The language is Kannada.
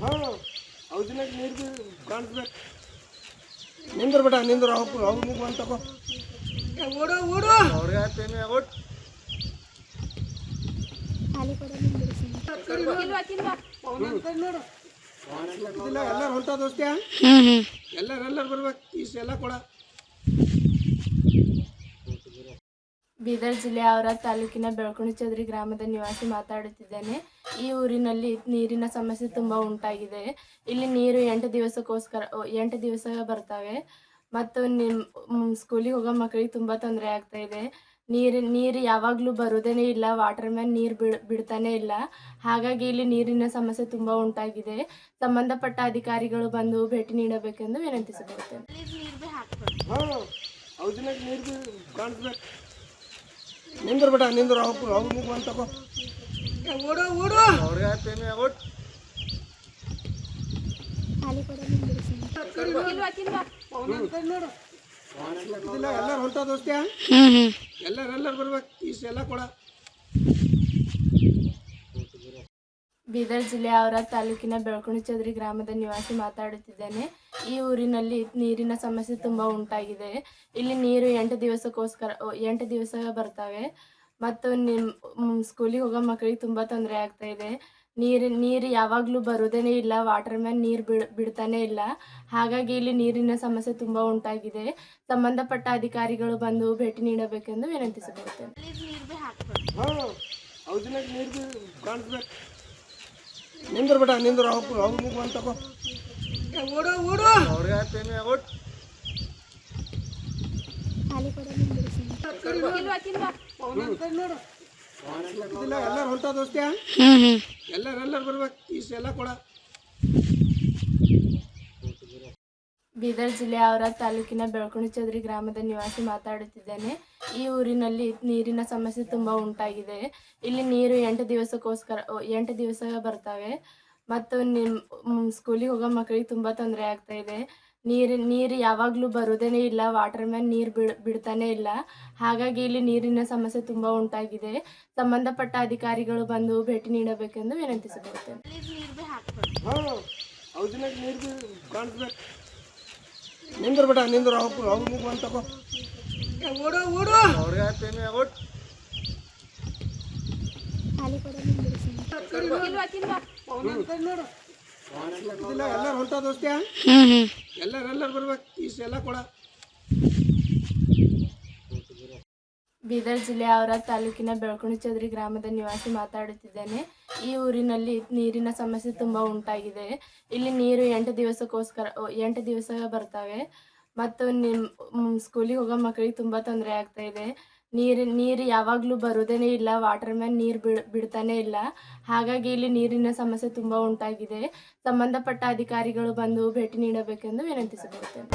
ಹಾಂ ಅವ್ದಿನಾಗ ನೀರು ಕಾಣಿಸ್ಬೇಕು. ನಿಂದ್ರ ಬೇಡ ನಿಂದ್ರ ಅವ್ರು ನೀವು ಬಂದು ತಗೋ ಓಡು ಓಡು ಅವ್ರಿಗೆ ಆತೇನೆ ಒಟ್ಟು ಎಲ್ಲರೂ ಹೊಂಟ ದೋಸ್ತ್ಯಾ ಎಲ್ಲರೂ ಬರ್ಬೇಕು ಇಷ್ಟೆಲ್ಲ ಕೊಡ. ಬೀದರ್ ಜಿಲ್ಲೆಯ ಔರಾದ್ ತಾಲೂಕಿನ ಬೆಳ್ಕುಣಿ ಚೌದ್ರಿ ಗ್ರಾಮದ ನಿವಾಸಿ ಮಾತಾಡುತ್ತಿದ್ದೇನೆ. ಈ ಊರಿನಲ್ಲಿ ನೀರಿನ ಸಮಸ್ಯೆ ತುಂಬ ಉಂಟಾಗಿದೆ. ಇಲ್ಲಿ ನೀರು 8 ದಿವಸ ಬರ್ತವೆ ಮತ್ತು ಸ್ಕೂಲಿಗೆ ಹೋಗೋ ಮಕ್ಕಳಿಗೆ ತುಂಬ ತೊಂದರೆ ಆಗ್ತಾ ಇದೆ. ನೀರು ಯಾವಾಗಲೂ ಬರೋದೇ ಇಲ್ಲ, ವಾಟರ್ ಮ್ಯಾನ್ ನೀರು ಬಿಡ್ತಾನೆ ಇಲ್ಲ. ಹಾಗಾಗಿ ಇಲ್ಲಿ ನೀರಿನ ಸಮಸ್ಯೆ ತುಂಬ ಉಂಟಾಗಿದೆ. ಸಂಬಂಧಪಟ್ಟ ಅಧಿಕಾರಿಗಳು ಬಂದು ಭೇಟಿ ನೀಡಬೇಕೆಂದು ವಿನಂತಿಸಿಕೊಳ್ಳುತ್ತೇನೆ. ಹಾಂ ಅವ್ದಿನಾಗ ನೀರು ಕಾಣಿಸ್ಬೇಕು. ನಿಂದ್ರ ಬೇಡ ನಿಂದ್ರ ಅವ್ರು ನೀವು ಬಂದು ತಗೋ ಓಡು ಓಡು ಅವ್ರಿಗೆ ಆತೇನೆ ಒಟ್ಟು ಎಲ್ಲರೂ ಹೊಂಟ ದೋಸ್ತ್ಯಾ ಎಲ್ಲರೂ ಬರ್ಬೇಕು ಇಷ್ಟೆಲ್ಲ ಕೊಡ. ಬೀದರ್ ಜಿಲ್ಲೆಯ ಔರಾದ್ ತಾಲೂಕಿನ ಬೆಳ್ಕುಣಿ ಚೌದ್ರಿ ಗ್ರಾಮದ ನಿವಾಸಿ ಮಾತಾಡುತ್ತಿದ್ದೇನೆ. ಈ ಊರಿನಲ್ಲಿ ನೀರಿನ ಸಮಸ್ಯೆ ತುಂಬ ಉಂಟಾಗಿದೆ. ಇಲ್ಲಿ ನೀರು 8 ದಿವಸ ಬರ್ತವೆ ಮತ್ತು ಸ್ಕೂಲಿಗೆ ಹೋಗೋ ಮಕ್ಕಳಿಗೆ ತುಂಬ ತೊಂದರೆ ಆಗ್ತಾ ಇದೆ. ನೀರು ಯಾವಾಗಲೂ ಬರೋದೇ ಇಲ್ಲ, ವಾಟರ್ ಮ್ಯಾನ್ ನೀರು ಬಿಡ್ತಾನೆ ಇಲ್ಲ. ಹಾಗಾಗಿ ಇಲ್ಲಿ ನೀರಿನ ಸಮಸ್ಯೆ ತುಂಬ ಉಂಟಾಗಿದೆ. ಸಂಬಂಧಪಟ್ಟ ಅಧಿಕಾರಿಗಳು ಬಂದು ಭೇಟಿ ನೀಡಬೇಕೆಂದು ವಿನಂತಿಸಿಕೊಳ್ಳುತ್ತೇನೆ. ಹಾಂ ಅವ್ದಿನಾಗ ನೀರು ಕಾಣಿಸ್ಬೇಕು. ನಿಂದ್ರ ಬೇಡ ನಿಂದ್ರ ಅವ್ರು ನೀವು ಬಂದು ತಗೋ ಓಡು ಓಡು ಅವ್ರಿಗೆ ಆತೇನೆ ಒಟ್ಟು ಎಲ್ಲರೂ ಹೊಂಟ ದೋಸ್ತ್ಯಾ ಎಲ್ಲರೂ ಬರ್ಬೇಕು ಇಷ್ಟೆಲ್ಲ ಕೊಡ. ಬೀದರ್ ಜಿಲ್ಲೆಯ ಔರಾದ್ ತಾಲೂಕಿನ ಬೆಳ್ಕುಣಿ ಚೌದ್ರಿ ಗ್ರಾಮದ ನಿವಾಸಿ ಮಾತಾಡುತ್ತಿದ್ದೇನೆ. ಈ ಊರಿನಲ್ಲಿ ನೀರಿನ ಸಮಸ್ಯೆ ತುಂಬ ಉಂಟಾಗಿದೆ. ಇಲ್ಲಿ ನೀರು 8 ದಿವಸ ಬರ್ತವೆ ಮತ್ತು ಸ್ಕೂಲಿಗೆ ಹೋಗೋ ಮಕ್ಕಳಿಗೆ ತುಂಬ ತೊಂದರೆ ಆಗ್ತಾ ಇದೆ. ನೀರು ಯಾವಾಗಲೂ ಬರೋದೇ ಇಲ್ಲ, ವಾಟರ್ ಮ್ಯಾನ್ ನೀರು ಬಿಡ್ತಾನೆ ಇಲ್ಲ. ಹಾಗಾಗಿ ಇಲ್ಲಿ ನೀರಿನ ಸಮಸ್ಯೆ ತುಂಬ ಉಂಟಾಗಿದೆ. ಸಂಬಂಧಪಟ್ಟ ಅಧಿಕಾರಿಗಳು ಬಂದು ಭೇಟಿ ನೀಡಬೇಕೆಂದು ವಿನಂತಿಸಿಕೊಳ್ಳುತ್ತೇನೆ. ಹಾಂ ಅವ್ದಿನಾಗ ನೀರು ಕಾಣಿಸ್ಬೇಕು. ನಿಂದ್ರ ಬೇಡ ನಿಂದ್ರ ಅವ್ರು ನೀವು ಬಂದು ತಗೋ ಓಡು ಓಡು ಅವ್ರಿಗೆ ಆತೇನೆ ಒಟ್ಟು ಎಲ್ಲರೂ ಹೊಂಟ ದೋಸ್ತ್ಯಾ ಎಲ್ಲರೂ ಬರ್ಬೇಕು ಇಷ್ಟೆಲ್ಲ ಕೊಡ. ಬೀದರ್ ಜಿಲ್ಲೆಯ ಔರಾದ್ ತಾಲೂಕಿನ ಬೆಳ್ಕುಣಿ ಚೌದ್ರಿ ಗ್ರಾಮದ ನಿವಾಸಿ ಮಾತಾಡುತ್ತಿದ್ದೇನೆ. ಈ ಊರಿನಲ್ಲಿ ನೀರಿನ ಸಮಸ್ಯೆ ತುಂಬ ಉಂಟಾಗಿದೆ. ಇಲ್ಲಿ ನೀರು 8 ದಿವಸ ಬರ್ತವೆ ಮತ್ತು ಸ್ಕೂಲಿಗೆ ಹೋಗೋ ಮಕ್ಕಳಿಗೆ ತುಂಬ ತೊಂದರೆ ಆಗ್ತಾ ಇದೆ. ನೀರು ಯಾವಾಗಲೂ ಬರೋದೇ ಇಲ್ಲ, ವಾಟರ್ ಮ್ಯಾನ್ ನೀರು ಬಿಡ್ತಾನೆ ಇಲ್ಲ. ಹಾಗಾಗಿ ಇಲ್ಲಿ ನೀರಿನ ಸಮಸ್ಯೆ ತುಂಬ ಉಂಟಾಗಿದೆ. ಸಂಬಂಧಪಟ್ಟ ಅಧಿಕಾರಿಗಳು ಬಂದು ಭೇಟಿ ನೀಡಬೇಕೆಂದು ವಿನಂತಿಸಿಕೊಳ್ಳುತ್ತೇನೆ.